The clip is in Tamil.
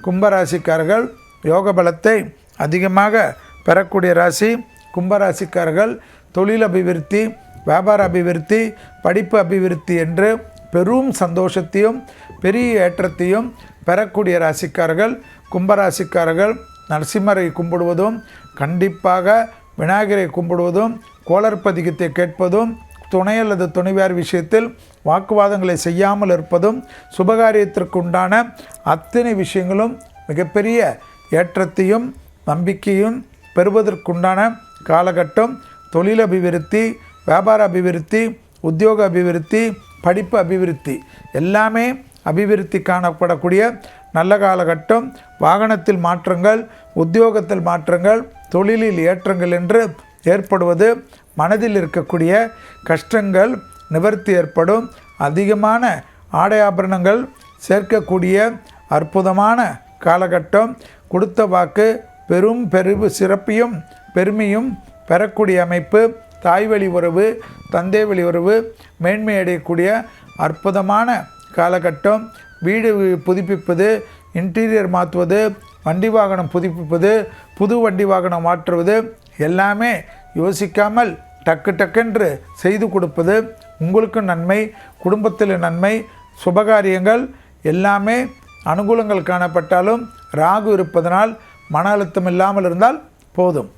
கும்பராசிக்காரர்கள் யோக பலத்தை அதிகமாக பெறக்கூடிய ராசி. கும்பராசிக்காரர்கள் தொழில் அபிவிருத்தி, வியாபார அபிவிருத்தி, படிப்பு அபிவிருத்தி என்று பெரும் சந்தோஷத்தையும் பெரிய ஏற்றத்தையும் பெறக்கூடிய ராசிக்காரர்கள். கும்பராசிக்காரர்கள் நரசிம்மரை கும்பிடுவதும், கண்டிப்பாக விநாயகரை கும்பிடுவதும், கோளர் பதிகத்தை கேட்பதும், துணை அல்லது துணைவியார் விஷயத்தில் வாக்குவாதங்களை செய்யாமல் இருப்பதும், சுபகாரியத்திற்கு உண்டான அத்தனை விஷயங்களும் மிகப்பெரிய ஏற்றத்தையும் நம்பிக்கையும் பெறுவதற்குண்டான காலகட்டம். தொழில் அபிவிருத்தி, வியாபார அபிவிருத்தி, உத்தியோக அபிவிருத்தி, படிப்பு அபிவிருத்தி எல்லாமே அபிவிருத்தி காணப்படக்கூடிய நல்ல காலகட்டம். வாகனத்தில் மாற்றங்கள், உத்தியோகத்தில் மாற்றங்கள், தொழிலில் ஏற்றங்கள் என்று ஏற்படுவது, மனதில் இருக்கக்கூடிய கஷ்டங்கள் நிவர்த்தி ஏற்படும். அதிகமான ஆடை ஆபரணங்கள் சேர்க்கக்கூடிய அற்புதமான காலகட்டம். கொடுத்த வாக்கு பெரும் சிறப்பையும் பெருமையும் பெறக்கூடிய அமைப்பு. தாய் வழி உறவு, தந்தை வழி உறவு மேன்மை அடையக்கூடிய அற்புதமான காலகட்டம். வீடு புதுப்பிப்பது, இன்டீரியர் மாற்றுவது, வண்டி வாகனம் புதுப்பிப்பது, புது வண்டி வாகனம் மாற்றுவது எல்லாமே யோசிக்காமல் டக்குன்று செய்து கொடுப்பது உங்களுக்கு நன்மை, குடும்பத்தில் நன்மை, சுபகாரியங்கள் எல்லாமே அனுகூலங்கள் காணப்பட்டாலும் ராகு இருப்பதனால் மன அழுத்தம் இல்லாமல் இருந்தால் போதும்.